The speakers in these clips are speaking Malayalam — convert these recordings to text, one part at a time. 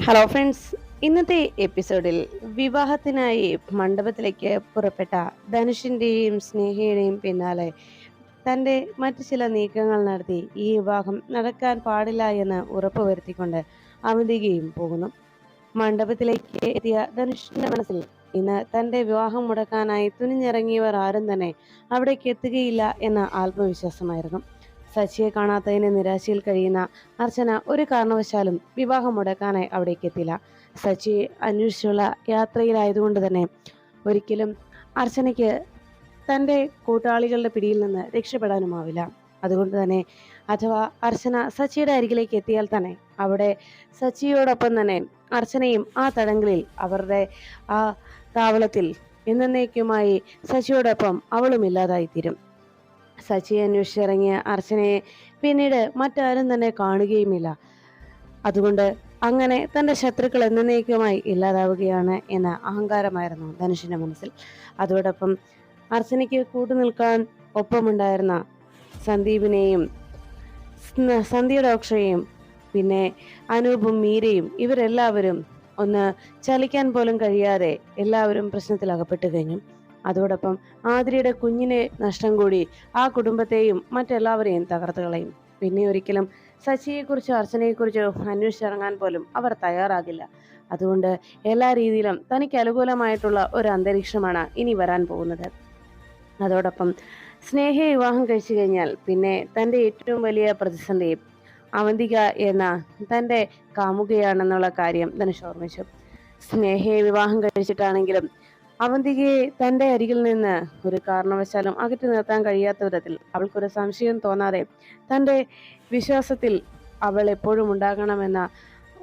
ഹലോ ഫ്രണ്ട്സ്, ഇന്നത്തെ എപ്പിസോഡിൽ വിവാഹത്തിനായി മണ്ഡപത്തിലേക്ക് പുറപ്പെട്ട ധനുഷിന്റെയും സ്നേഹയുടെയും പിന്നാലെ തന്റെ മറ്റു ചില നീക്കങ്ങൾ നടത്തി ഈ വിവാഹം നടക്കാൻ പാടില്ല എന്ന് ഉറപ്പുവരുത്തിക്കൊണ്ട് അവന്തികയും പോകുന്നു. മണ്ഡപത്തിലേക്ക് എത്തിയ ധനുഷിന്റെ മനസ്സിൽ ഇന്ന് തന്റെ വിവാഹം മുടക്കാനായി തുനിഞ്ഞിറങ്ങിയവർ ആരും തന്നെ അവിടേക്ക് എത്തുകയില്ല എന്ന ആത്മവിശ്വാസമായിരുന്നു. സച്ചിയെ കാണാത്തതിന് നിരാശയിൽ കഴിയുന്ന അർച്ചന ഒരു കാരണവശാലും വിവാഹം മുടക്കാനായി അവിടേക്ക് എത്തില്ല. സച്ചി അന്വേഷിച്ചുള്ള യാത്രയിലായതുകൊണ്ട് തന്നെ ഒരിക്കലും അർച്ചനയ്ക്ക് തൻ്റെ കൂട്ടാളികളുടെ പിടിയിൽ നിന്ന് രക്ഷപ്പെടാനുമാവില്ല. അതുകൊണ്ട് തന്നെ അഥവാ അർച്ചന സച്ചിയുടെ അരികിലേക്ക് എത്തിയാൽ തന്നെ അവിടെ സച്ചിയോടൊപ്പം തന്നെ അർച്ചനയും ആ തടങ്കലിൽ അവരുടെ ആ താവളത്തിൽ എന്നേക്കുമായി സച്ചിയോടൊപ്പം അവളും ഇല്ലാതായിത്തീരും. സച്ചിയെ അന്വേഷിച്ചിറങ്ങിയ അർച്ചനയെ പിന്നീട് മറ്റാരും തന്നെ കാണുകയുമില്ല. അതുകൊണ്ട് അങ്ങനെ തന്റെ ശത്രുക്കൾ എന്നേക്കുമായി ഇല്ലാതാവുകയാണ് എന്ന അഹങ്കാരമായിരുന്നു ധനുഷിന്റെ മനസ്സിൽ. അതോടൊപ്പം അർച്ചനയ്ക്ക് കൂട്ടുനിൽക്കാൻ ഒപ്പമുണ്ടായിരുന്ന സന്ദീപിനെയും സന്ധ്യയുടെ അക്ഷയെയും പിന്നെ അനൂപും മീരയും ഇവരെല്ലാവരും ഒന്ന് ചലിക്കാൻ പോലും കഴിയാതെ എല്ലാവരും പ്രശ്നത്തിൽ അകപ്പെട്ടു കഴിഞ്ഞു. അതോടൊപ്പം ആതിരയുടെ കുഞ്ഞിനെ നഷ്ടം കൂടി ആ കുടുംബത്തെയും മറ്റെല്ലാവരെയും തകർത്ത് കളയും. പിന്നെ ഒരിക്കലും സച്ചിയെക്കുറിച്ചോ അർച്ചനയെക്കുറിച്ചോ അന്വേഷിച്ചിറങ്ങാൻ പോലും അവർ തയ്യാറാകില്ല. അതുകൊണ്ട് എല്ലാ രീതിയിലും തനിക്ക് അനുകൂലമായിട്ടുള്ള ഒരു അന്തരീക്ഷമാണ് ഇനി വരാൻ പോകുന്നത്. അതോടൊപ്പം സ്നേഹയെ വിവാഹം കഴിച്ചു കഴിഞ്ഞാൽ പിന്നെ തൻ്റെ ഏറ്റവും വലിയ പ്രതിസന്ധി അവന്തിക എന്ന തൻ്റെ കാമുകയാണെന്നുള്ള കാര്യം ധനുഷ് ഓർമ്മിച്ചു. സ്നേഹയെ വിവാഹം കഴിച്ചിട്ടാണെങ്കിലും അവന്തികയെ തൻ്റെ അരികിൽ നിന്ന് ഒരു കാരണവശാലും അകറ്റി നിർത്താൻ കഴിയാത്ത വിധത്തിൽ അവൾക്കൊരു സംശയം തോന്നാതെ തൻ്റെ വിശ്വാസത്തിൽ അവൾ എപ്പോഴും ഉണ്ടാകണമെന്ന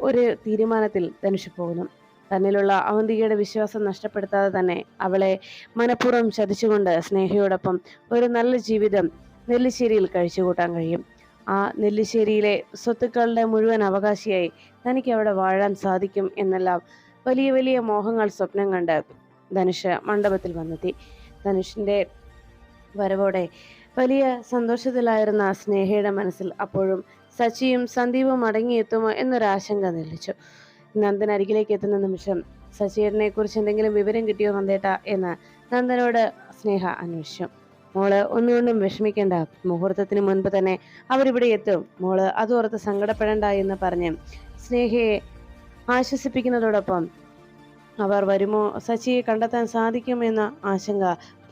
ഒരു തീരുമാനത്തിൽ ധനുഷ് പോകുന്നു. തന്നിലുള്ള അവന്തികയുടെ വിശ്വാസം നഷ്ടപ്പെടുത്താതെ തന്നെ അവളെ മനഃപൂർവ്വം ചതിച്ചുകൊണ്ട് സ്നേഹയോടൊപ്പം ഒരു നല്ല ജീവിതം നെല്ലിശ്ശേരിയിൽ കഴിച്ചുകൂട്ടാൻ കഴിയും. ആ നെല്ലിശ്ശേരിയിലെ സ്വത്തുക്കളുടെ മുഴുവൻ അവകാശിയായി തനിക്ക് അവിടെ വാഴാൻ സാധിക്കും എന്നെല്ലാം വലിയ വലിയ മോഹങ്ങൾ സ്വപ്നം കണ്ട് ധനുഷ് മണ്ഡപത്തിൽ വന്നെത്തി. ധനുഷിന്റെ വരവോടെ വലിയ സന്തോഷത്തിലായിരുന്ന സ്നേഹയുടെ മനസ്സിൽ അപ്പോഴും സച്ചിയും സന്ദീപും മടങ്ങിയെത്തുമോ എന്നൊരാശങ്ക നിലച്ചു. നന്ദൻ അരികിലേക്ക് എത്തുന്ന നിമിഷം സച്ചിയേട്ടനെ കുറിച്ച് എന്തെങ്കിലും വിവരം കിട്ടിയോ നന്ദേട്ട എന്ന് നന്ദനോട് സ്നേഹ അന്വേഷിച്ചു. മോള് ഒന്നുകൊണ്ടും വിഷമിക്കേണ്ട, മുഹൂർത്തത്തിന് മുൻപ് തന്നെ അവരിവിടെ എത്തും, മോള് അതോർത്ത് സങ്കടപ്പെടേണ്ട എന്ന് പറഞ്ഞ് സ്നേഹയെ ആശ്വസിപ്പിക്കുന്നതോടൊപ്പം അവർ വരുമോ, സച്ചിയെ കണ്ടെത്താൻ സാധിക്കുമെന്ന ആശങ്ക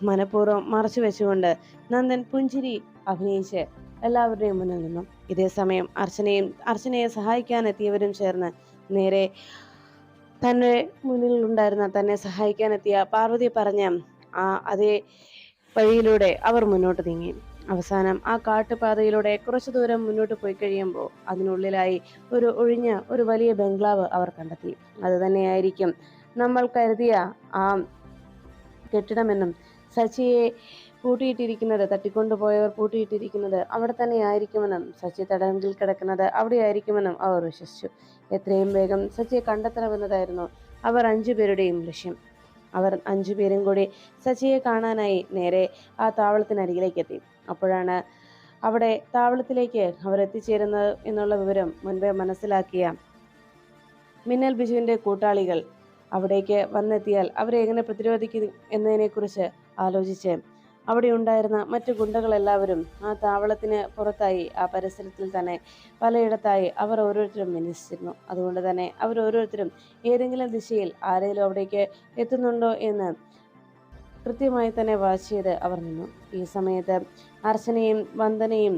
മനഃപൂർവ്വം മറച്ചു വെച്ചുകൊണ്ട് നന്ദൻ പുഞ്ചിരി അഭിനയിച്ച് എല്ലാവരുടെയും മുന്നിൽ നിന്നു. ഇതേ സമയം അർച്ചനയെ സഹായിക്കാനെത്തിയവരും ചേർന്ന് നേരെ തന്നെ മുന്നിൽ ഉണ്ടായിരുന്ന തന്നെ സഹായിക്കാനെത്തിയ പാർവതി പറഞ്ഞ അതേ വഴിയിലൂടെ അവർ മുന്നോട്ട് നീങ്ങി. അവസാനം ആ കാട്ടുപാതയിലൂടെ കുറച്ചു ദൂരം മുന്നോട്ട് പോയി കഴിയുമ്പോൾ അതിനുള്ളിലായി ഒഴിഞ്ഞ ഒരു വലിയ ബംഗ്ലാവ് അവർ കണ്ടെത്തി. അത് തന്നെയായിരിക്കും നമ്മൾ കരുതിയ ആ കെട്ടിടമെന്നും സച്ചിയെ തട്ടിക്കൊണ്ടുപോയവർ പൂട്ടിയിട്ടിരിക്കുന്നത് അവിടെ തന്നെ ആയിരിക്കുമെന്നും സച്ചി തടങ്കിൽ കിടക്കുന്നത് അവിടെ ആയിരിക്കുമെന്നും അവർ വിശ്വസിച്ചു. എത്രയും വേഗം സച്ചിയെ കണ്ടെത്തണമെന്നതായിരുന്നു അവർ 5 പേരുടെയും ലക്ഷ്യം. അവർ 5 പേരും കൂടി സച്ചിയെ കാണാനായി നേരെ ആ താവളത്തിനരികിലേക്ക് എത്തി. അപ്പോഴാണ് അവിടെ താവളത്തിലേക്ക് അവർ എത്തിച്ചേരുന്നത് എന്നുള്ള വിവരം മുൻപേ മനസ്സിലാക്കിയ മിന്നൽ ബിജുവിന്റെ കൂട്ടാളികൾ അവിടേക്ക് വന്നെത്തിയാൽ അവരെ എങ്ങനെ പ്രതിരോധിക്കും എന്നതിനെക്കുറിച്ച് ആലോചിച്ച് അവിടെ ഉണ്ടായിരുന്ന മറ്റു ഗുണ്ടകളെല്ലാവരും ആ താവളത്തിന് പുറത്തായി ആ പരിസരത്തിൽ തന്നെ പലയിടത്തായി അവർ ഓരോരുത്തരും വിന്യസിച്ചിരുന്നു. അതുകൊണ്ട് തന്നെ അവർ ഓരോരുത്തരും ഏതെങ്കിലും ദിശയിൽ ആരെങ്കിലും അവിടേക്ക് എത്തുന്നുണ്ടോ എന്ന് കൃത്യമായി തന്നെ വാച്ച് ചെയ്ത് അവർ നിന്നു. ഈ സമയത്ത് അർച്ചനയും വന്ദനയും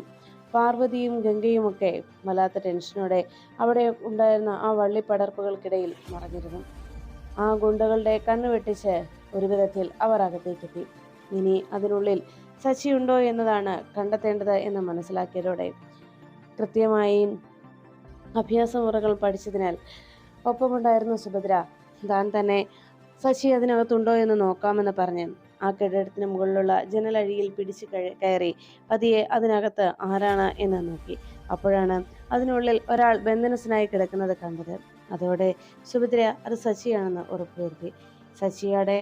പാർവതിയും ഗംഗയുമൊക്കെ വല്ലാത്ത ടെൻഷനോടെ അവിടെ ഉണ്ടായിരുന്ന ആ വള്ളിപ്പടർപ്പുകൾക്കിടയിൽ മറഞ്ഞിരുന്നു. ആ ഗുണ്ടകളുടെ കണ്ണു വെട്ടിച്ച് ഒരു വിധത്തിൽ അവർ അകത്തേക്കെത്തി. ഇനി അതിനുള്ളിൽ സച്ചിയുണ്ടോ എന്നതാണ് കണ്ടെത്തേണ്ടത് എന്ന് മനസ്സിലാക്കിയതോടെ കൃത്യമായി അഭ്യാസമുറകൾ പഠിച്ചതിനാൽ ഒപ്പമുണ്ടായിരുന്ന സുഭദ്ര താൻ തന്നെ സച്ചി അതിനകത്തുണ്ടോ എന്ന് നോക്കാമെന്ന് പറഞ്ഞ് ആ കെട്ടിടത്തിന് മുകളിലുള്ള ജനലഴിയിൽ പിടിച്ചു കയറി പതിയെ അതിനകത്ത് ആരാണ് എന്ന് നോക്കി. അപ്പോഴാണ് അതിനുള്ളിൽ ഒരാൾ ബന്ധനസ്ഥനായി കിടക്കുന്നത് കണ്ടത്. അതോടെ സുഭദ്ര അത് സച്ചിയാണെന്ന് ഉറപ്പുവരുത്തി. സച്ചിയുടെ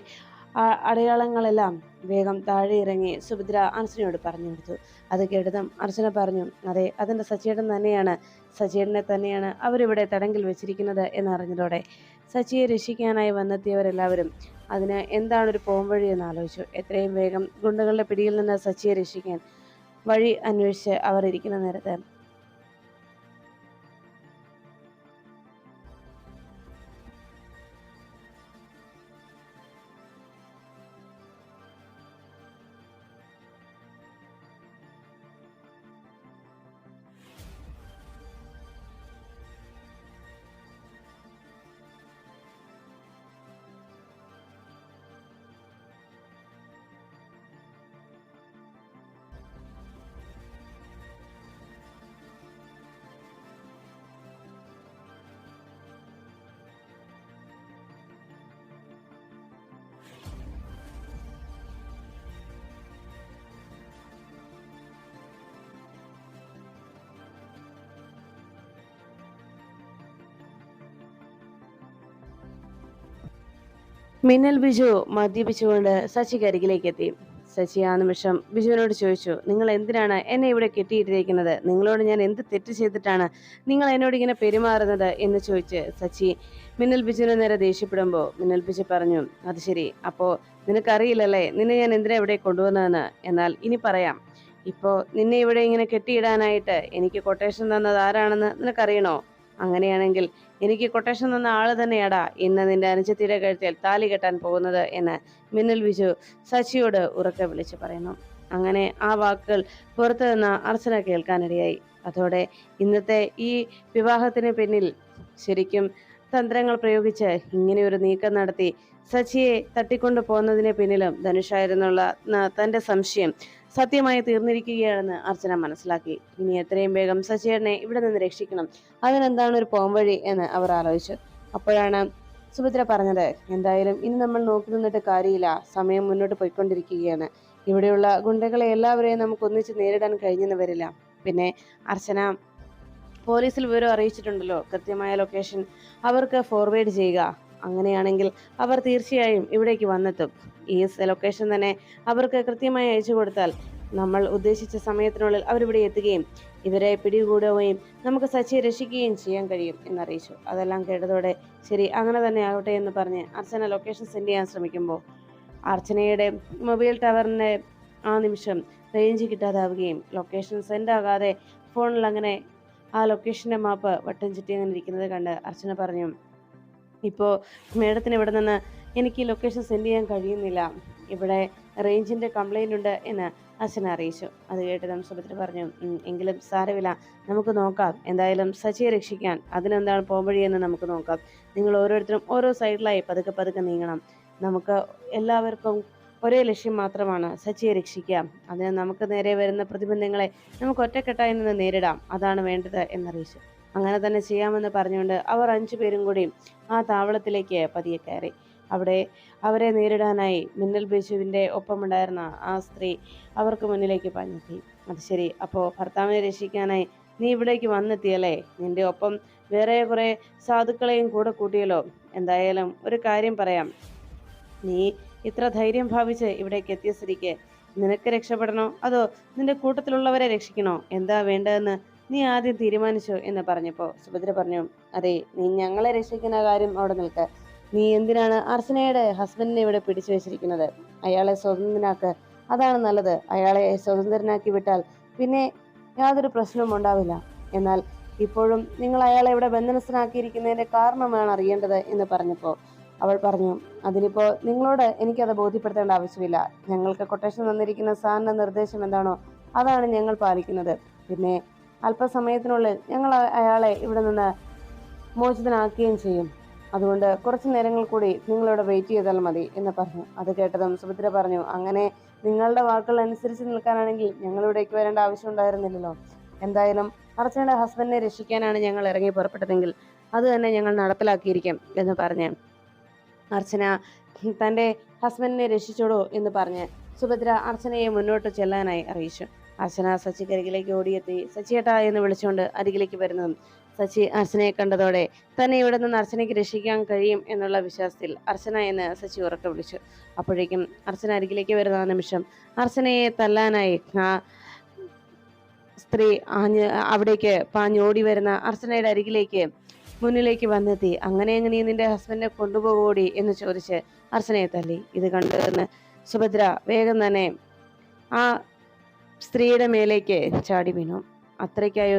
അടയാളങ്ങളെല്ലാം വേഗം താഴെ ഇറങ്ങി സുഭദ്ര അർച്ചനയോട് പറഞ്ഞു കൊടുത്തു. അത് കേട്ടതും അർച്ചന പറഞ്ഞു, അതെ, അതിൻ്റെ സച്ചിയേട്ടൻ തന്നെയാണ്, സച്ചിയേട്ടനെ തന്നെയാണ് അവരിവിടെ തടങ്കിൽ വെച്ചിരിക്കുന്നത് എന്നറിഞ്ഞതോടെ സച്ചിയെ രക്ഷിക്കാനായി വന്നെത്തിയവരെല്ലാവരും അതിന് എന്താണ് ഒരു പോംവഴി എന്ന് ആലോചിച്ചു. എത്രയും വേഗം ഗുണ്ടകളുടെ പിടിയിൽ നിന്ന് സച്ചിയെ രക്ഷിക്കാൻ വഴി അന്വേഷിച്ച് അവർ ഇരിക്കുന്ന നേരത്ത് മിന്നൽ ബിജു മദ്യപിച്ചുകൊണ്ട് സച്ചിക്കരികിലേക്ക് എത്തി. സച്ചി ആ നിമിഷം ബിജുവിനോട് ചോദിച്ചു, നിങ്ങൾ എന്തിനാണ് എന്നെ ഇവിടെ കെട്ടിയിട്ടിരിക്കുന്നത്? നിങ്ങളോട് ഞാൻ എന്ത് തെറ്റ് ചെയ്തിട്ടാണ് നിങ്ങൾ എന്നോട് ഇങ്ങനെ പെരുമാറുന്നത് എന്ന് ചോദിച്ച് സച്ചി മിന്നൽ ബിജുവിന് നേരെ ദേഷ്യപ്പെടുമ്പോൾ മിന്നൽ ബിജു പറഞ്ഞു, അത് ശരി, അപ്പോ നിനക്കറിയില്ലല്ലേ നിന്നെ ഞാൻ എന്തിനാ ഇവിടെ കൊണ്ടുവന്നതെന്ന്? എന്നാൽ ഇനി പറയാം. ഇപ്പോ നിന്നെ ഇവിടെ ഇങ്ങനെ കെട്ടിയിടാനായിട്ട് എനിക്ക് കൊട്ടേഷൻ തന്നത് ആരാണെന്ന് നിനക്കറിയണോ? അങ്ങനെയാണെങ്കിൽ എനിക്ക് കൊട്ടേഷൻ തന്ന ആള് തന്നെയാടാ ഇന്ന് നിന്റെ അനുജത്തിയുടെ കഴുത്തിൽ താലി കെട്ടാൻ പോകുന്നത് എന്ന് മിന്നൽ ബിജു സച്ചിയോട് ഉറക്കെ വിളിച്ചു പറയുന്നു. അങ്ങനെ ആ വാക്കുകൾ പുറത്തു നിന്ന് അർച്ചന കേൾക്കാനിടയായി. അതോടെ ഇന്നത്തെ ഈ വിവാഹത്തിന് പിന്നിൽ ശരിക്കും തന്ത്രങ്ങൾ പ്രയോഗിച്ച് ഇങ്ങനെ ഒരു നീക്കം നടത്തി സച്ചിയെ തട്ടിക്കൊണ്ടു പോകുന്നതിന് പിന്നിലും ധനുഷായിരുന്നുള്ള തന്റെ സംശയം സത്യമായി തീർന്നിരിക്കുകയാണെന്ന് അർച്ചന മനസ്സിലാക്കി. ഇനി എത്രയും വേഗം സച്ചിയേട്ടനെ ഇവിടെ നിന്ന് രക്ഷിക്കണം, അതിനെന്താണ് ഒരു പോംവഴി എന്ന് അവർ ആലോചിച്ചു. അപ്പോഴാണ് സുഭദ്ര പറഞ്ഞത്, എന്തായാലും ഇനി നമ്മൾ നോക്കി നിന്നിട്ട് കാര്യമില്ല, സമയം മുന്നോട്ട് പോയിക്കൊണ്ടിരിക്കുകയാണ്. ഇവിടെയുള്ള ഗുണ്ടകളെ എല്ലാവരെയും നമുക്ക് ഒന്നിച്ച് നേരിടാൻ കഴിഞ്ഞെന്ന് വരില്ല. പിന്നെ അർച്ചന പോലീസിൽ വിവരം അറിയിച്ചിട്ടുണ്ടല്ലോ, കൃത്യമായ ലൊക്കേഷൻ അവർക്ക് ഫോർവേഡ് ചെയ്യുക. അങ്ങനെയാണെങ്കിൽ അവർ തീർച്ചയായും ഇവിടേക്ക് വന്നെത്തും. ഈ ലൊക്കേഷൻ തന്നെ അവർക്ക് കൃത്യമായി അയച്ചു കൊടുത്താൽ നമ്മൾ ഉദ്ദേശിച്ച സമയത്തിനുള്ളിൽ അവരിവിടെ എത്തുകയും ഇവരെ പിടികൂടുകയും നമുക്ക് സച്ചിയെ രക്ഷിക്കുകയും ചെയ്യാൻ കഴിയും എന്നറിയിച്ചു. അതെല്ലാം കേട്ടതോടെ ശരി, അങ്ങനെ തന്നെ ആകട്ടെ എന്ന് പറഞ്ഞ് അർച്ചന ലൊക്കേഷൻ സെൻഡ് ചെയ്യാൻ ശ്രമിക്കുമ്പോൾ അർച്ചനയുടെ മൊബൈൽ ടവറിന്റെ ആ നിമിഷം റേഞ്ച് കിട്ടാതാവുകയും ലൊക്കേഷൻ സെൻഡ് ആകാതെ ഫോണിൽ അങ്ങനെ ആ ലൊക്കേഷന്റെ മാപ്പ് വട്ടം ചുറ്റി അങ്ങനെ ഇരിക്കുന്നത് കണ്ട് അർച്ചന പറഞ്ഞു, ഇപ്പോൾ മേഡത്തിന് ഇവിടെ നിന്ന് എനിക്ക് ലൊക്കേഷൻ സെൻഡ് ചെയ്യാൻ കഴിയുന്നില്ല, ഇവിടെ റേഞ്ചിൻ്റെ കംപ്ലൈൻ്റ് ഉണ്ട് എന്ന് അർച്ചന അറിയിച്ചു. അത് കേട്ടതും സുഭദ്ര പറഞ്ഞു, എങ്കിലും സാരമില്ല, നമുക്ക് നോക്കാം, എന്തായാലും സച്ചിയെ രക്ഷിക്കാൻ അതിനെന്താണ് പോംവഴിയെന്ന് നമുക്ക് നോക്കാം. നിങ്ങൾ ഓരോരുത്തരും ഓരോ സൈഡിലായി പതുക്കെ പതുക്കെ നീങ്ങണം. നമുക്ക് എല്ലാവർക്കും ഒരേ ലക്ഷ്യം മാത്രമാണ്, സച്ചിയെ രക്ഷിക്കാം. അതിന് നമുക്ക് നേരെ വരുന്ന പ്രതിബന്ധങ്ങളെ നമുക്ക് ഒറ്റക്കെട്ടായി നിന്ന് നേരിടാം, അതാണ് വേണ്ടത് എന്നറിയിച്ചു. അങ്ങനെ തന്നെ ചെയ്യാമെന്ന് പറഞ്ഞുകൊണ്ട് അവർ 5 പേരും കൂടി ആ താവളത്തിലേക്ക് പതിയെ കയറി. അവിടെ അവരെ നേരിടാനായി മിന്നൽ ബിജുവിൻ്റെ ഒപ്പമുണ്ടായിരുന്ന ആ സ്ത്രീ അവർക്ക് മുന്നിലേക്ക് പാഞ്ഞെത്തി. അത് ശരി, അപ്പോൾ ഭർത്താവിനെ രക്ഷിക്കാനായി നീ ഇവിടേക്ക് വന്നെത്തിയല്ലേ? നിന്റെ ഒപ്പം വേറെ കുറെ സാധുക്കളെയും കൂടെ കൂട്ടിയല്ലോ. എന്തായാലും ഒരു കാര്യം പറയാം, നീ ഇത്ര ധൈര്യം ഭാവിച്ച് ഇവിടേക്ക് എത്തിയ സ്ഥിതിക്ക് നിനക്ക് രക്ഷപ്പെടണോ അതോ നിന്റെ കൂട്ടത്തിലുള്ളവരെ രക്ഷിക്കണോ? എന്താ വേണ്ടതെന്ന് നീ ആദ്യം തീരുമാനിച്ചോ എന്ന് പറഞ്ഞപ്പോൾ സുഭദ്ര പറഞ്ഞു, അതെ, നീ ഞങ്ങളെ രക്ഷിക്കുന്ന കാര്യം അവിടെ നിൽക്ക്. നീ എന്തിനാണ് അർച്ചനയുടെ ഹസ്ബൻഡിനെ ഇവിടെ പിടിച്ചു വെച്ചിരിക്കുന്നത്? അയാളെ സ്വതന്ത്രനാക്ക്, അതാണ് നല്ലത്. അയാളെ സ്വതന്ത്രനാക്കി വിട്ടാൽ പിന്നെ യാതൊരു പ്രശ്നവും ഉണ്ടാവില്ല. എന്നാൽ ഇപ്പോഴും നിങ്ങൾ അയാളെ ഇവിടെ ബന്ധനസ്ഥനാക്കിയിരിക്കുന്നതിന്റെ കാരണമാണ് അറിയേണ്ടത് എന്ന് പറഞ്ഞപ്പോൾ അവൾ പറഞ്ഞു, അതിനിപ്പോൾ നിങ്ങളോട് എനിക്കത് ബോധ്യപ്പെടുത്തേണ്ട ആവശ്യമില്ല. ഞങ്ങൾക്ക് കൊട്ടേഷൻ തന്നിരിക്കുന്ന സാറിന്റെ നിർദ്ദേശം എന്താണോ അതാണ് ഞങ്ങൾ പാലിക്കുന്നത്. പിന്നെ അല്പസമയത്തിനുള്ളിൽ ഞങ്ങൾ അയാളെ ഇവിടെ നിന്ന് മോചിതനാക്കുകയും ചെയ്യും. അതുകൊണ്ട് കുറച്ചു നേരങ്ങൾ കൂടി നിങ്ങളിവിടെ വെയിറ്റ് ചെയ്താൽ മതി എന്ന് പറഞ്ഞു. അത് കേട്ടതും സുഭദ്ര പറഞ്ഞു, അങ്ങനെ നിങ്ങളുടെ വാക്കുകൾ അനുസരിച്ച് നിൽക്കാനാണെങ്കിൽ ഞങ്ങളിവിടേക്ക് വരേണ്ട ആവശ്യം ഉണ്ടായിരുന്നില്ലല്ലോ. എന്തായാലും അർച്ചനയുടെ ഹസ്ബൻഡിനെ രക്ഷിക്കാനാണ് ഞങ്ങൾ ഇറങ്ങി പുറപ്പെട്ടതെങ്കിൽ അത് തന്നെ ഞങ്ങൾ നടപ്പിലാക്കിയിരിക്കും എന്ന് പറഞ്ഞ് അർച്ചന തൻ്റെ ഹസ്ബൻഡിനെ രക്ഷിച്ചോളൂ എന്ന് പറഞ്ഞ് സുഭദ്ര അർച്ചനയെ മുന്നോട്ട് ചെല്ലാനായി അറിയിച്ചു. അർച്ചന സച്ചിക്കരികിലേക്ക് ഓടിയെത്തി സച്ചിയേട്ടാ എന്ന് വിളിച്ചുകൊണ്ട് അരികിലേക്ക് വരുന്നതും സച്ചി അർച്ചനയെ കണ്ടതോടെ തന്നെ ഇവിടെ നിന്ന് അർച്ചനയ്ക്ക് രക്ഷിക്കാൻ കഴിയും എന്നുള്ള വിശ്വാസത്തിൽ അർച്ചന എന്ന് സച്ചി ഉറക്കെ വിളിച്ചു. അപ്പോഴേക്കും അർച്ചന അരികിലേക്ക് വരുന്ന ആ നിമിഷം അർച്ചനയെ തല്ലാനായി ആ സ്ത്രീ അവിടേക്ക് പാഞ്ഞോടി വരുന്ന അർച്ചനയുടെ അരികിലേക്ക് മുന്നിലേക്ക് വന്നെത്തി. അങ്ങനെ നീ നിന്റെ ഹസ്ബൻഡിനെ കൊണ്ടുപോകൂടി എന്ന് ചോദിച്ച് അർച്ചനയെ തല്ലി. ഇത് കണ്ടുവന്ന് സുഭദ്ര വേഗം തന്നെ ആ സ്ത്രീയുടെ മേലേക്ക് ചാടി വീണു. അത്രയ്ക്കായോ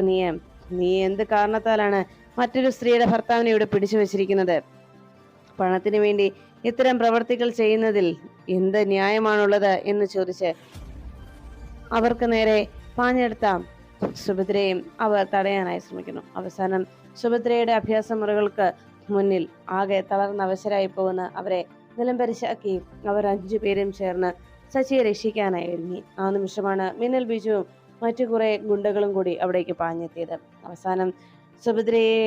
നീ എന്ത് കാരണത്താലാണ് മറ്റൊരു സ്ത്രീയുടെ ഭർത്താവിനെ ഇവിടെ പിടിച്ചു വച്ചിരിക്കുന്നത്? പണത്തിന് വേണ്ടി ഇത്തരം പ്രവർത്തികൾ ചെയ്യുന്നതിൽ എന്ത് ന്യായമാണുള്ളത് എന്ന് ചോദിച്ച് അവർക്ക് നേരെ പാഞ്ഞെടുത്ത സുഭദ്രയും അവർ തടയാനായി ശ്രമിക്കുന്നു. അവസാനം സുഭദ്രയുടെ അഭ്യാസ മുറകൾക്ക് മുന്നിൽ ആകെ തളർന്ന അവശരായി പോകുന്ന അവരെ നിലംപരിശാക്കി അവർ 5 പേരും ചേർന്ന് സച്ചിയെ രക്ഷിക്കാനായി ഒരുങ്ങി. ആ നിമിഷമാണ് മിന്നൽ ബിജുവും മറ്റു കുറെ ഗുണ്ടകളും കൂടി അവിടേക്ക് പാഞ്ഞെത്തിയത്. അവസാനം സുഭദ്രയെ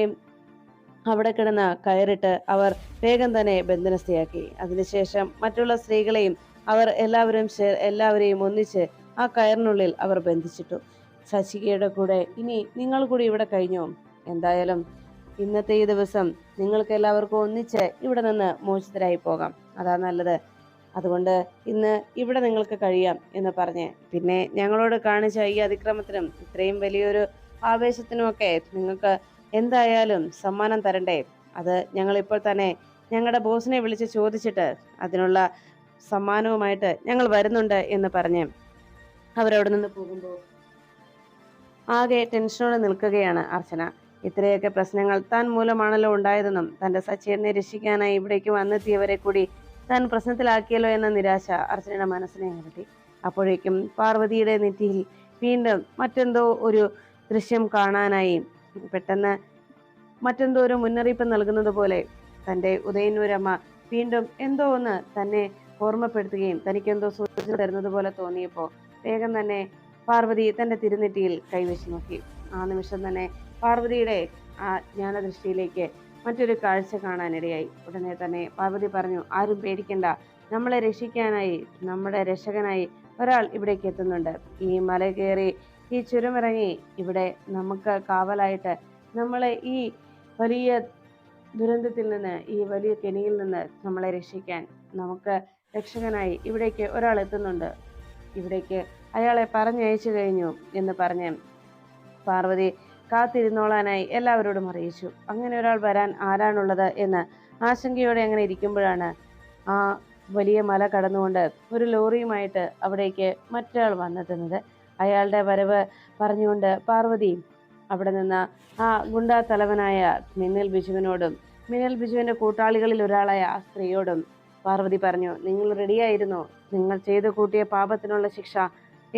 അവിടെ കിടന്ന് കയറിട്ട് അവർ വേഗം തന്നെ ബന്ധനസ്ഥയാക്കി. അതിനുശേഷം മറ്റുള്ള സ്ത്രീകളെയും അവർ എല്ലാവരെയും ഒന്നിച്ച് ആ കയറിനുള്ളിൽ അവർ ബന്ധിച്ചിട്ടു. ശശികയുടെ കൂടെ ഇനി നിങ്ങൾ കൂടി ഇവിടെ കഴിഞ്ഞോ? എന്തായാലും ഇന്നത്തെ ഈ ദിവസം നിങ്ങൾക്ക് എല്ലാവർക്കും ഒന്നിച്ച് ഇവിടെ നിന്ന് മോചിതരായി പോകാം, അതാ നല്ലത്. അതുകൊണ്ട് ഇന്ന് ഇവിടെ നിങ്ങൾക്ക് കഴിയാം എന്ന് പറഞ്ഞ് പിന്നെ ഞങ്ങളോട് കാണിച്ച ഈ അതിക്രമത്തിനും ഇത്രയും വലിയൊരു ആവേശത്തിനുമൊക്കെ നിങ്ങൾക്ക് എന്തായാലും സമ്മാനം തരണ്ടേ? അത് ഞങ്ങൾ ഇപ്പോൾ തന്നെ ഞങ്ങളുടെ ബോസിനെ വിളിച്ച് ചോദിച്ചിട്ട് അതിനുള്ള സമ്മാനവുമായിട്ട് ഞങ്ങൾ വരുന്നുണ്ട് എന്ന് പറഞ്ഞ് അവരവിടെ നിന്ന് പോകുമ്പോൾ ആകെ ടെൻഷനോടെ നിൽക്കുകയാണ് അർച്ചന. ഇത്രയൊക്കെ പ്രശ്നങ്ങൾ താൻ മൂലമാണല്ലോ ഉണ്ടായതെന്നും തന്റെ സച്ചേട്ടനെ രക്ഷിക്കാനായി ഇവിടേക്ക് വന്നെത്തിയവരെ കൂടി താൻ പ്രശ്നത്തിലാക്കിയല്ലോ എന്ന നിരാശ അർച്ചനയുടെ മനസ്സിനെ അലട്ടി. അപ്പോഴേക്കും പാർവതിയുടെ നെറ്റിയിൽ വീണ്ടും മറ്റെന്തോ ഒരു ദൃശ്യം കാണാനായി പെട്ടെന്ന് മറ്റെന്തോ ഒരു മുന്നറിയിപ്പ് നൽകുന്നത് പോലെ തൻ്റെ ഉദയന്നൂരമ്മ വീണ്ടും എന്തോ ഒന്ന് തന്നെ ഓർമ്മപ്പെടുത്തുകയും തനിക്കെന്തോ സൂചന തരുന്നത് പോലെ തോന്നിയപ്പോൾ വേഗം തന്നെ പാർവതി തൻ്റെ തിരുനെറ്റിയിൽ കൈവച്ച് നോക്കി. ആ നിമിഷം തന്നെ പാർവതിയുടെ ആ ജ്ഞാനദൃഷ്ടിയിലേക്ക് മറ്റൊരു കാഴ്ച കാണാനിടയായി. ഉടനെ തന്നെ പാർവതി പറഞ്ഞു, ആരും പേടിക്കണ്ട, നമ്മളെ രക്ഷിക്കാനായി നമ്മുടെ രക്ഷകനായി ഒരാൾ ഇവിടേക്ക് എത്തുന്നുണ്ട്. ഈ മല കയറി ഈ ചുരമിറങ്ങി ഇവിടെ നമുക്ക് കാവലായിട്ട് നമ്മളെ ഈ വലിയ ദുരന്തത്തിൽ നിന്ന് ഈ വലിയ കെണിയിൽ നിന്ന് നമ്മളെ രക്ഷിക്കാൻ നമുക്ക് രക്ഷകനായി ഇവിടേക്ക് ഒരാൾ എത്തുന്നുണ്ട്. ഇവിടേക്ക് അയാളെ പറഞ്ഞയച്ചു കഴിഞ്ഞു എന്ന് പറഞ്ഞ് പാർവതി കാത്തിരുന്നോളാനായി എല്ലാവരോടും അറിയിച്ചു. അങ്ങനെ ഒരാൾ വരാൻ ആരാണുള്ളത് എന്ന് ആശങ്കയോടെ അങ്ങനെ ഇരിക്കുമ്പോഴാണ് ആ വലിയ മല കടന്നുകൊണ്ട് ഒരു ലോറിയുമായിട്ട് അവിടേക്ക് മറ്റൊരാൾ വന്നെത്തുന്നത്. അയാളുടെ വരവ് പറഞ്ഞുകൊണ്ട് പാർവതി അവിടെ നിന്ന് ആ ഗുണ്ടാ തലവനായ മിന്നൽ ബിജുവിനോടും മിന്നൽ ബിജുവിന്റെ കൂട്ടാളികളിൽ ഒരാളായ ആ സ്ത്രീയോടും പാർവതി പറഞ്ഞു, നിങ്ങൾ റെഡിയായിരുന്നോ? നിങ്ങൾ ചെയ്തു കൂട്ടിയ പാപത്തിനുള്ള ശിക്ഷ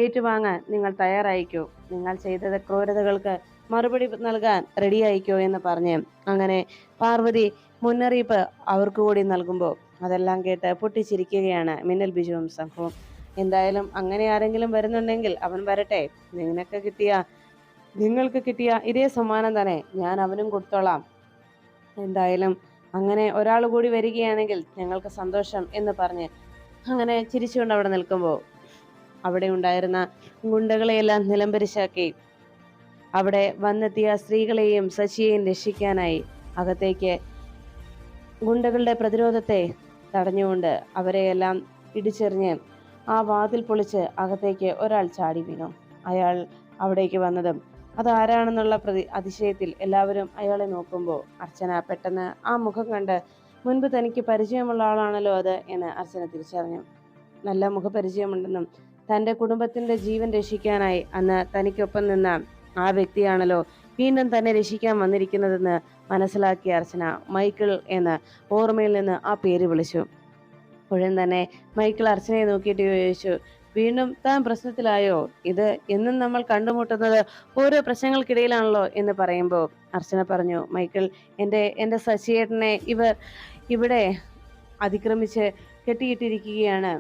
ഏറ്റുവാങ്ങാൻ നിങ്ങൾ തയ്യാറായിക്കോ? നിങ്ങൾ ചെയ്ത ക്രൂരതകൾക്ക് മറുപടി നൽകാൻ റെഡിയായിക്കോ എന്ന് പറഞ്ഞ് അങ്ങനെ പാർവതി മുന്നറിയിപ്പ് അവർക്ക് കൂടി നൽകുമ്പോൾ അതെല്ലാം കേട്ട് പൊട്ടിച്ചിരിക്കുകയാണ് മിന്നൽ ബിജുവും സംഘവും. എന്തായാലും അങ്ങനെ ആരെങ്കിലും വരുന്നുണ്ടെങ്കിൽ അവൻ വരട്ടെ, നിങ്ങൾക്ക് കിട്ടിയ ഇതേ സമ്മാനം തന്നെ ഞാൻ അവനും കൊടുത്തോളാം. എന്തായാലും അങ്ങനെ ഒരാൾ കൂടി വരികയാണെങ്കിൽ ഞങ്ങൾക്ക് സന്തോഷം എന്ന് പറഞ്ഞ് അങ്ങനെ ചിരിച്ചുകൊണ്ട് അവിടെ നിൽക്കുമ്പോൾ അവിടെ ഉണ്ടായിരുന്ന ഗുണ്ടകളെയെല്ലാം നിലംപരിശാക്കി അവിടെ വന്നെത്തിയ സ്ത്രീകളെയും സച്ചിയെയും രക്ഷിക്കാനായി അകത്തേക്ക് ഗുണ്ടകളുടെ പ്രതിരോധത്തെ തടഞ്ഞുകൊണ്ട് അവരെയെല്ലാം ഇടിച്ചെറിഞ്ഞ് ആ വാതിൽ പൊളിച്ച് അകത്തേക്ക് ഒരാൾ ചാടി വീണു. അയാൾ അവിടേക്ക് വന്നതും അതാരാണെന്നുള്ള അതിശയത്തിൽ എല്ലാവരും അയാളെ നോക്കുമ്പോൾ അർച്ചന പെട്ടെന്ന് ആ മുഖം കണ്ട് മുൻപ് തനിക്ക് പരിചയമുള്ള ആളാണല്ലോ അത് എന്ന് അർച്ചന തിരിച്ചറിഞ്ഞു. നല്ല മുഖപരിചയമുണ്ടെന്നും തൻ്റെ കുടുംബത്തിന്റെ ജീവൻ രക്ഷിക്കാനായി അന്ന് തനിക്കൊപ്പം നിന്ന ആ വ്യക്തിയാണല്ലോ വീണ്ടും തന്നെ രക്ഷിക്കാൻ വന്നിരിക്കുന്നതെന്ന് മനസ്സിലാക്കിയ അർച്ചന മൈക്കിൾ എന്ന ഓർമ്മയിൽ നിന്ന് ആ പേര് വിളിച്ചു. ഉടൻ തന്നെ മൈക്കിൾ അർച്ചനയെ നോക്കിയിട്ട് ചോദിച്ചു, വീണ്ടും താൻ പ്രശ്നത്തിലായോ? ഇത് എന്നും നമ്മൾ കണ്ടുമുട്ടുന്നത് ഓരോ പ്രശ്നങ്ങൾക്കിടയിലാണല്ലോ എന്ന് പറയുമ്പോൾ അർച്ചന പറഞ്ഞു, മൈക്കിൾ, എൻ്റെ സച്ചിയേട്ടനെ ഇവിടെ അതിക്രമിച്ച് കെട്ടിയിട്ടിരിക്കുകയാണ്.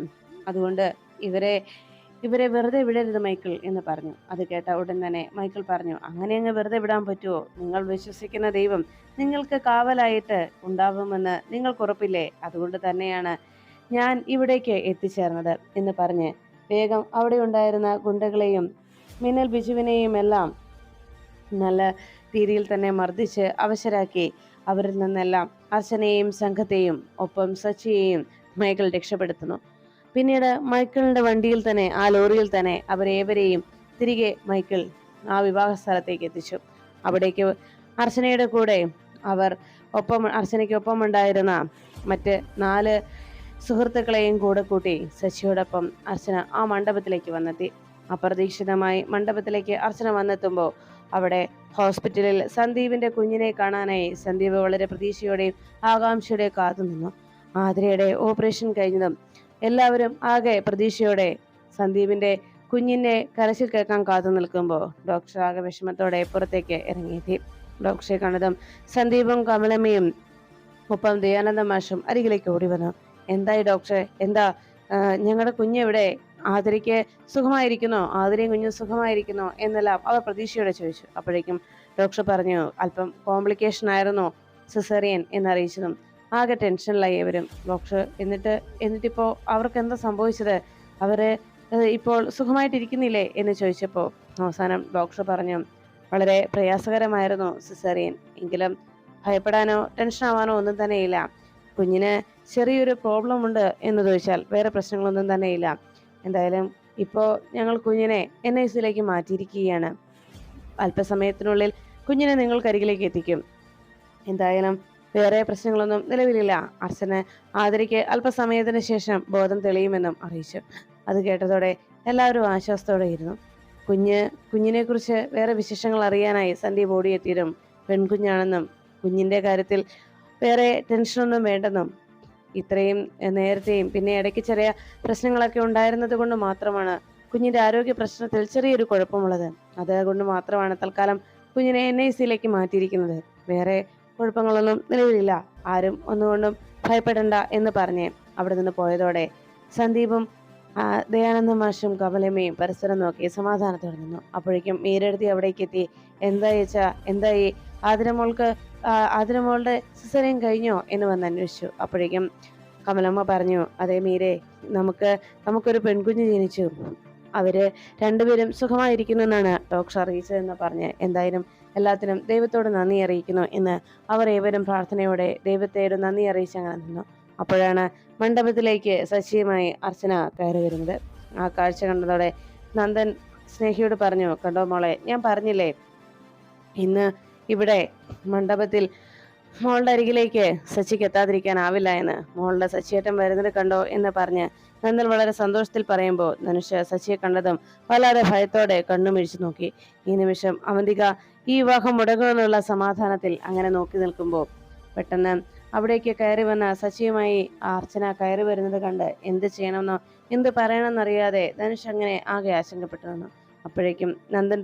അതുകൊണ്ട് ഇവരെ വെറുതെ വിടരുത് മൈക്കിൾ എന്ന് പറഞ്ഞു. അത് കേട്ട ഉടൻ തന്നെ മൈക്കിൾ പറഞ്ഞു, അങ്ങനെ അങ്ങ് വെറുതെ വിടാൻ പറ്റുമോ? നിങ്ങൾ വിശ്വസിക്കുന്ന ദൈവം നിങ്ങൾക്ക് കാവലായിട്ട് ഉണ്ടാവുമെന്ന് നിങ്ങൾക്ക് ഉറപ്പില്ലേ? അതുകൊണ്ട് തന്നെയാണ് ഞാൻ ഇവിടേക്ക് എത്തിച്ചേർന്നത് എന്ന് പറഞ്ഞ് വേഗം അവിടെ ഉണ്ടായിരുന്ന ഗുണ്ടകളെയും മിന്നൽ ബിജുവിനെയും എല്ലാം നല്ല രീതിയിൽ തന്നെ മർദ്ദിച്ച് അവശരാക്കി അവരിൽ നിന്നെല്ലാം അർച്ചനയെയും സംഘത്തെയും ഒപ്പം സച്ചിയെയും മൈക്കിൾ രക്ഷപ്പെടുത്തുന്നു. പിന്നീട് മൈക്കിളിന്റെ വണ്ടിയിൽ തന്നെ, ആ ലോറിയിൽ തന്നെ അവരേവരെയും തിരികെ മൈക്കിൾ ആ വിവാഹ സ്ഥലത്തേക്ക് എത്തിച്ചു. അവിടേക്ക് അർച്ചനയുടെ കൂടെ അർച്ചനയ്ക്കൊപ്പം ഉണ്ടായിരുന്ന മറ്റ് 4 സുഹൃത്തുക്കളെയും കൂടെ കൂട്ടി ശശിയോടൊപ്പം അർച്ചന ആ മണ്ഡപത്തിലേക്ക് വന്നെത്തി. അപ്രതീക്ഷിതമായി മണ്ഡപത്തിലേക്ക് അർച്ചന വന്നെത്തുമ്പോൾ അവിടെ ഹോസ്പിറ്റലിൽ സന്ദീപിന്റെ കുഞ്ഞിനെ കാണാനായി സന്ദീപ് വളരെ പ്രതീക്ഷയോടെയും ആകാംക്ഷയോടെയും കാത്തുനിന്നു. ആതിരയുടെ ഓപ്പറേഷൻ കഴിഞ്ഞതും എല്ലാവരും ആകെ പ്രതീക്ഷയോടെ സന്ദീപിന്റെ കുഞ്ഞിന്റെ കരച്ചിൽ കേൾക്കാൻ കാത്തു നിൽക്കുമ്പോൾ ഡോക്ടർ ആകെ വിഷമത്തോടെ പുറത്തേക്ക് ഇറങ്ങിയെത്തി. ഡോക്ടറെ കണ്ടതും സന്ദീപും കമലമ്മയും ഒപ്പം ദയാനന്ദ മാഷും അരികിലേക്ക് ഓടി വന്നു. എന്തായി ഡോക്ടറെ, എന്താ ഞങ്ങളുടെ കുഞ്ഞെവിടെ? ആതിരയ്ക്ക് സുഖമായിരിക്കുന്നോ? ആതിരയും കുഞ്ഞും സുഖമായിരിക്കുന്നോ എന്നെല്ലാം അവർ പ്രതീക്ഷയോടെ ചോദിച്ചു. അപ്പോഴേക്കും ഡോക്ടർ പറഞ്ഞു, അല്പം കോംപ്ലിക്കേഷൻ ആയിരുന്നോ സിസേറിയൻ എന്നറിയിച്ചതും ആകെ ടെൻഷനിലായി അവരും. ഡോക്ടർ എന്നിട്ടിപ്പോ അവർക്ക് എന്താ സംഭവിച്ചത്? അവര് ഇപ്പോൾ സുഖമായിട്ടിരിക്കുന്നില്ലേ എന്ന് ചോദിച്ചപ്പോൾ അവസാനം ഡോക്ടർ പറഞ്ഞു, വളരെ പ്രയാസകരമായിരുന്നു സിസേറിയൻ. എങ്കിലും ഭയപ്പെടാനോ ടെൻഷൻ ആവാനോ ഒന്നും തന്നെയില്ല. കുഞ്ഞിന് ചെറിയൊരു പ്രോബ്ലം ഉണ്ട് എന്ന് ചോദിച്ചാൽ വേറെ പ്രശ്നങ്ങളൊന്നും തന്നെയില്ല. എന്തായാലും ഇപ്പോൾ ഞങ്ങൾ കുഞ്ഞിനെ NICയിലേക്ക് മാറ്റിയിരിക്കുകയാണ്. അല്പസമയത്തിനുള്ളിൽ കുഞ്ഞിനെ നിങ്ങൾക്കരികിലേക്ക് എത്തിക്കും. എന്തായാലും വേറെ പ്രശ്നങ്ങളൊന്നും നിലവിലില്ല. അർച്ചന ആതിരയ്ക്ക് അല്പസമയത്തിന് ശേഷം ബോധം തെളിയുമെന്നും അറിയിച്ചു. അത് കേട്ടതോടെ എല്ലാവരും ആശ്വാസത്തോടെ ഇരുന്നു. കുഞ്ഞിനെ കുറിച്ച് വേറെ വിശേഷങ്ങൾ അറിയാനായി സന്ദീപ് ഓടിയെത്തിയതും പെൺകുഞ്ഞാണെന്നും കുഞ്ഞിന്റെ കാര്യത്തിൽ വേറെ ടെൻഷനൊന്നും വേണ്ടെന്നും ഇത്രയും നേരത്തെയും പിന്നെ ഇടയ്ക്ക് ചെറിയ പ്രശ്നങ്ങളൊക്കെ ഉണ്ടായിരുന്നത് കൊണ്ട് മാത്രമാണ് കുഞ്ഞിന്റെ ആരോഗ്യ പ്രശ്നത്തിൽ ചെറിയൊരു കുഴപ്പമുള്ളത്. അതുകൊണ്ട് മാത്രമാണ് തൽക്കാലം കുഞ്ഞിനെ NICയിലേക്ക് മാറ്റിയിരിക്കുന്നത്. വേറെ കുഴപ്പങ്ങളൊന്നും നിലവിലില്ല. ആരും ഒന്നുകൊണ്ടും ഭയപ്പെടണ്ട എന്ന് പറഞ്ഞ് അവിടെ നിന്ന് പോയതോടെ സന്ദീപും ദയാനന്ദ മാഷും കമലമ്മയും പരസ്പരം നോക്കി സമാധാനത്തോടെ നിന്നു. അപ്പോഴേക്കും മീരെടുത്തി അവിടേക്ക് എത്തി. എന്തായി ആതിരമോളുടെ സിസേറിയൻ കഴിഞ്ഞോ എന്ന് വന്ന് അന്വേഷിച്ചു. അപ്പോഴേക്കും കമലമ്മ പറഞ്ഞു, അതേ മീരെ, നമുക്കൊരു പെൺകുഞ്ഞ് ജനിച്ചു. അവര് രണ്ടുപേരും സുഖമായിരിക്കുന്നു എന്നാണ് ഡോക്ടർ അറിയിച്ചതെന്ന് പറഞ്ഞ് എന്തായാലും എല്ലാത്തിനും ദൈവത്തോട് നന്ദി അറിയിക്കുന്നു എന്ന് അവർ ഏവരും പ്രാർത്ഥനയോടെ ദൈവത്തോട് നന്ദി അറിയിച്ചങ്ങനെ നിന്നു. അപ്പോഴാണ് മണ്ഡപത്തിലേക്ക് സച്ചിയുമായി അർച്ചന കയറി വരുന്നത്. ആ കാഴ്ച കണ്ടതോടെ നന്ദൻ സ്നേഹിയോട് പറഞ്ഞു, കണ്ടോ മോളെ, ഞാൻ പറഞ്ഞില്ലേ ഇന്ന് ഇവിടെ മണ്ഡപത്തിൽ മോളുടെ അരികിലേക്ക് സച്ചിക്ക് എത്താതിരിക്കാനാവില്ല എന്ന്. മോളുടെ സച്ചിയേട്ടൻ വരുന്നത് കണ്ടോ എന്ന് പറഞ്ഞ് നന്ദൻ വളരെ സന്തോഷത്തിൽ പറയുമ്പോൾ ധനുഷ് സച്ചിയെ കണ്ടതും വല്ലാതെ ഭയത്തോടെ കണ്ണുമിഴിച്ചു നോക്കി. ഈ നിമിഷം അവന്തിക ഈ വിവാഹം മുടങ്ങുമെന്നുള്ള സമാധാനത്തിൽ അങ്ങനെ നോക്കി നിൽക്കുമ്പോൾ പെട്ടെന്ന് അവിടേക്ക് കയറി വന്ന സച്ചിയുമായി അർച്ചന കയറി വരുന്നത് കണ്ട് എന്ത് ചെയ്യണമെന്നോ എന്ത് പറയണമെന്നറിയാതെ ധനുഷ് അങ്ങനെ ആകെ ആശങ്കപ്പെട്ടു നിന്നു. അപ്പോഴേക്കും നന്ദൻ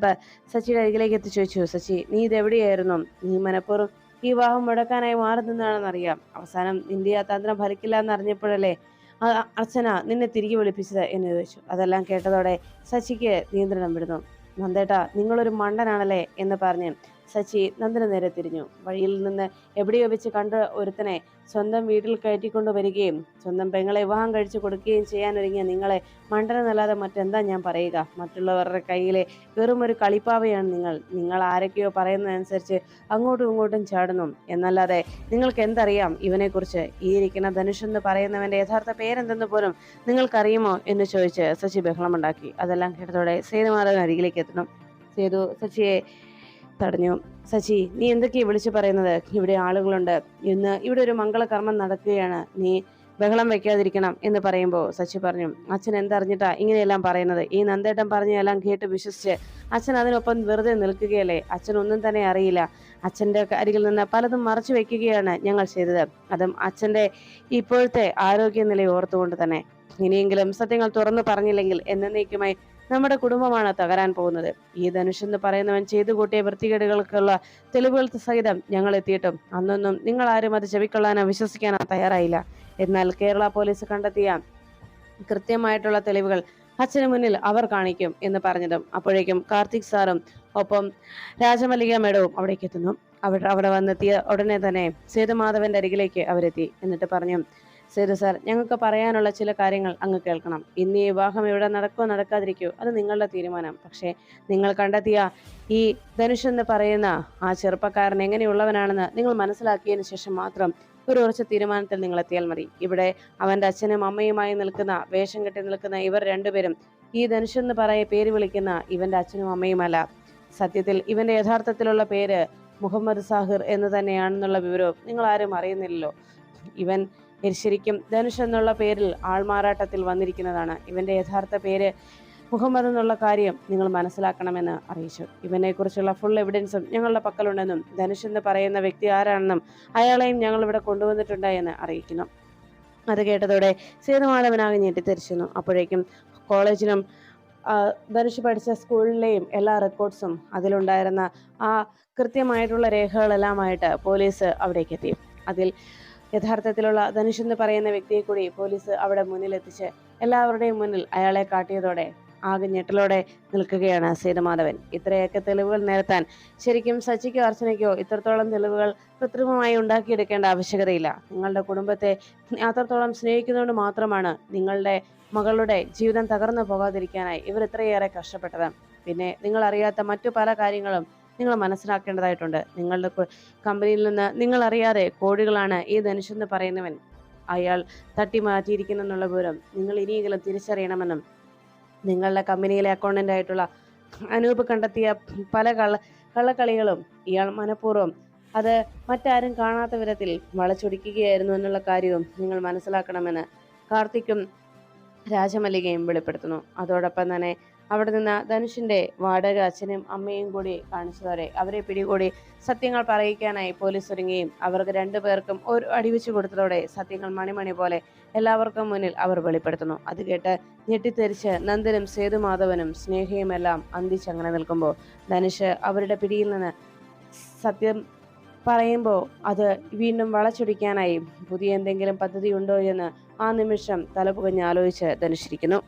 സച്ചിയുടെ അരികിലേക്ക് എത്തി ചോദിച്ചു, സച്ചി, നീ ഇതെവിടെയായിരുന്നു? നീ മനഃപൂർവ്വം ഈ വിവാഹം മുടക്കാനായി മാറി നിന്നാണെന്നറിയാം. അവസാനം നിന്റെ ആ തന്ത്രം ഫലിക്കില്ല എന്നറിഞ്ഞപ്പോഴല്ലേ അർച്ചന നിന്നെ തിരികെ വിളിപ്പിച്ചത് എന്ന് ചോദിച്ചു. അതെല്ലാം കേട്ടതോടെ സച്ചിക്ക് നിയന്ത്രണം വിടുന്നു. നന്ദേട്ടാ, നിങ്ങളൊരു മണ്ടനാണല്ലേ എന്ന് പറഞ്ഞ് സച്ചി നന്ദന് നേരെ തിരിഞ്ഞു. വഴിയിൽ നിന്ന് എവിടെയോ വെച്ച് കണ്ട ഒരുത്തനെ സ്വന്തം വീട്ടിൽ കയറ്റിക്കൊണ്ടു വരികയും സ്വന്തം പെങ്ങളെ വിവാഹം കഴിച്ചു കൊടുക്കുകയും ചെയ്യാനൊരുങ്ങിയ നിങ്ങളെ മണ്ടനെന്നല്ലാതെ മറ്റെന്താ ഞാൻ പറയുക? മറ്റുള്ളവരുടെ കയ്യിലെ വെറും ഒരു കളിപ്പാവയാണ് നിങ്ങൾ ആരൊക്കെയോ പറയുന്നതനുസരിച്ച് അങ്ങോട്ടും ഇങ്ങോട്ടും ചാടുന്നു എന്നല്ലാതെ നിങ്ങൾക്ക് എന്തറിയാം ഇവനെക്കുറിച്ച്? ഈ ഇരിക്കുന്ന ധനുഷ് എന്ന് പറയുന്നവന്റെ യഥാർത്ഥ പേരെന്തെന്ന് പോലും നിങ്ങൾക്കറിയുമോ എന്ന് ചോദിച്ച് സച്ചി ബഹളമുണ്ടാക്കി. അതെല്ലാം കേട്ടതോടെ സേതുമാധവൻ അരികിലേക്ക് എത്തണം. സേതു സച്ചിയെ തടഞ്ഞു. സച്ചി, നീ എന്തൊക്കെയാ വിളിച്ചു പറയുന്നത്? ഇവിടെ ആളുകളുണ്ട്, ഇന്ന് ഇവിടെ ഒരു മംഗളകർമ്മം നടക്കുകയാണ്, നീ ബഹളം വെക്കാതിരിക്കണം എന്ന് പറയുമ്പോൾ സച്ചി പറഞ്ഞു, അച്ഛൻ എന്തറിഞ്ഞിട്ടാ ഇങ്ങനെയെല്ലാം പറയുന്നത്? ഈ നന്ദേട്ടൻ പറഞ്ഞെല്ലാം കേട്ട് വിശ്വസിച്ച് അച്ഛൻ അതിനൊപ്പം വെറുതെ നിൽക്കുകയല്ലേ? അച്ഛൻ ഒന്നും തന്നെ അറിയില്ല. അച്ഛൻ്റെ അരികിൽ നിന്ന് പലതും മറച്ചു വെക്കുകയാണ് ഞങ്ങൾ ചെയ്തത്. അതും അച്ഛൻ്റെ ഇപ്പോഴത്തെ ആരോഗ്യനില ഓർത്തുകൊണ്ട് തന്നെ. ഇനിയെങ്കിലും സത്യങ്ങൾ തുറന്നു പറഞ്ഞില്ലെങ്കിൽ എന്നേക്കുമായി നമ്മുടെ കുടുംബമാണ് തകരാൻ പോകുന്നത്. ഈ ധനുഷ് എന്ന് പറയുന്നവൻ ചെയ്തു കൂട്ടിയ വൃത്തികേടുകൾക്കുള്ള തെളിവുകൾ സഹിതം ഞങ്ങൾ എത്തിയിട്ടും അന്നൊന്നും നിങ്ങൾ ആരും അത് ചെവിക്കൊള്ളാനോ വിശ്വസിക്കാനോ തയ്യാറായില്ല. എന്നാൽ കേരള പോലീസ് കണ്ടെത്തിയ കൃത്യമായിട്ടുള്ള തെളിവുകൾ അച്ഛന് മുന്നിൽ അവർ കാണിക്കും എന്ന് പറഞ്ഞതും അപ്പോഴേക്കും കാർത്തിക് സാറും ഒപ്പം രാജമല്ലിക മേഡവും അവിടേക്ക് എത്തുന്നു. അവിടെ വന്നെത്തിയ ഉടനെ തന്നെ സേതുമാധവന്റെ അരികിലേക്ക് അവരെത്തി. എന്നിട്ട് പറഞ്ഞു, സേതു സാർ, ഞങ്ങൾക്ക് പറയാനുള്ള ചില കാര്യങ്ങൾ അങ്ങ് കേൾക്കണം. ഇന്ന് ഈ വിവാഹം ഇവിടെ നടക്കോ നടക്കാതിരിക്കോ അത് നിങ്ങളുടെ തീരുമാനം. പക്ഷേ നിങ്ങൾ കണ്ടെത്തിയ ഈ ധനുഷ് എന്ന് പറയുന്ന ആ ചെറുപ്പക്കാരൻ എങ്ങനെയുള്ളവനാണെന്ന് നിങ്ങൾ മനസ്സിലാക്കിയതിന് ശേഷം മാത്രം ഒരു ഉറച്ച തീരുമാനത്തിൽ നിങ്ങൾ എത്തിയാൽ മതി. ഇവിടെ അവന്റെ അച്ഛനും അമ്മയുമായി നിൽക്കുന്ന, വേഷം കെട്ടി നിൽക്കുന്ന ഇവർ രണ്ടുപേരും ഈ ധനുഷ് എന്ന് പേര് വിളിക്കുന്ന ഇവന്റെ അച്ഛനും അമ്മയുമല്ല. സത്യത്തിൽ ഇവന്റെ യഥാർത്ഥത്തിലുള്ള പേര് മുഹമ്മദ് സാഹിർ എന്ന് തന്നെയാണെന്നുള്ള വിവരവും നിങ്ങൾ ആരും അറിയുന്നില്ലല്ലോ. ഇവൻ ശരിക്കും ധനുഷ് എന്നുള്ള പേരിൽ ആൾമാറാട്ടത്തിൽ വന്നിരിക്കുന്നതാണ്. ഇവന്റെ യഥാർത്ഥ പേര് മുഹമ്മദ് എന്നുള്ള കാര്യം നിങ്ങൾ മനസ്സിലാക്കണമെന്ന് അറിയിച്ചു. ഇവനെക്കുറിച്ചുള്ള ഫുൾ എവിഡൻസും ഞങ്ങളുടെ പക്കലുണ്ടെന്നും ധനുഷ് എന്ന് പറയുന്ന വ്യക്തി ആരാണെന്നും അയാളെയും ഞങ്ങൾ ഇവിടെ കൊണ്ടുവന്നിട്ടുണ്ട് എന്ന് അറിയിക്കുന്നു. അത് കേട്ടതോടെ സേതുമാധവനാകെ ഞെട്ടിത്തെറിച്ചിരുന്നു. അപ്പോഴേക്കും കോളേജിലും ധനുഷ് പഠിച്ച സ്കൂളിലെയും എല്ലാ റെക്കോർഡ്സും അതിലുണ്ടായിരുന്ന ആ കൃത്യമായിട്ടുള്ള രേഖകളെല്ലാമായിട്ട് പോലീസ് അവിടേക്ക് എത്തി. അതിൽ യഥാർത്ഥത്തിലുള്ള ധനുഷ് എന്ന് പറയുന്ന വ്യക്തിയെ കൂടി പോലീസ് അവിടെ മുന്നിലെത്തിച്ച് എല്ലാവരുടെയും മുന്നിൽ അയാളെ കാട്ടിയതോടെ ആകെ ഞെട്ടലോടെ നിൽക്കുകയാണ് സേതുമാധവൻ. ഇത്രയൊക്കെ തെളിവുകൾ നിരത്താൻ ശരിക്കും സച്ചിക്കോ അർച്ചനയ്ക്കോ ഇത്രത്തോളം തെളിവുകൾ കൃത്രിമമായി ഉണ്ടാക്കിയെടുക്കേണ്ട ആവശ്യകതയില്ല. നിങ്ങളുടെ കുടുംബത്തെ അത്രത്തോളം സ്നേഹിക്കുന്നതുകൊണ്ട് മാത്രമാണ് നിങ്ങളുടെ മകളുടെ ജീവിതം തകർന്നു പോകാതിരിക്കാനായി ഇവർ ഇത്രയേറെ കഷ്ടപ്പെട്ടത്. പിന്നെ നിങ്ങൾ അറിയാത്ത മറ്റു പല കാര്യങ്ങളും നിങ്ങൾ മനസ്സിലാക്കേണ്ടതായിട്ടുണ്ട്. നിങ്ങളുടെ കമ്പനിയിൽ നിന്ന് നിങ്ങൾ അറിയാതെ കോടികളാണ് ഈ ധനുഷ് എന്ന് പറയുന്നവൻ അയാൾ തട്ടി മാറ്റിയിരിക്കുന്നെന്നുള്ള വിവരം നിങ്ങൾ ഇനിയെങ്കിലും തിരിച്ചറിയണമെന്നും നിങ്ങളുടെ കമ്പനിയിലെ അക്കൗണ്ടന്റ് ആയിട്ടുള്ള അനൂപ് കണ്ടെത്തിയ പല കള്ളക്കളികളും ഇയാൾ മനഃപൂർവ്വം അത് മറ്റാരും കാണാത്ത വിധത്തിൽ വളച്ചൊടിക്കുകയായിരുന്നു എന്നുള്ള കാര്യവും നിങ്ങൾ മനസ്സിലാക്കണമെന്ന് കാർത്തിക്കും രാജമല്ലികയും വെളിപ്പെടുത്തുന്നു. അതോടൊപ്പം തന്നെ അവിടെ നിന്ന് ധനുഷിന്റെ വാടക അച്ഛനും അമ്മയും കൂടി കാണിച്ചതോടെ അവരെ പിടികൂടി സത്യങ്ങൾ പറയിക്കാനായി പോലീസ് ഒരുങ്ങുകയും അവർക്ക് രണ്ടുപേർക്കും ഒരു അടിവെച്ചു കൊടുത്തതോടെ സത്യങ്ങൾ മണിമണി പോലെ എല്ലാവർക്കും മുന്നിൽ അവർ വെളിപ്പെടുത്തുന്നു. അത് കേട്ട് ഞെട്ടിത്തെറിച്ച് നന്ദനും സേതുമാധവനും സ്നേഹയുമെല്ലാം അന്തിച്ചങ്ങനെ നിൽക്കുമ്പോൾ ധനുഷ് അവരുടെ പിടിയിൽ നിന്ന് സത്യം പറയുമ്പോൾ അത് വീണ്ടും വളച്ചൊടിക്കാനായി പുതിയ എന്തെങ്കിലും പദ്ധതി ഉണ്ടോ എന്ന് ആ നിമിഷം തലപുകഞ്ഞ് ആലോചിച്ച് ധനുഷിരിക്കുന്നു.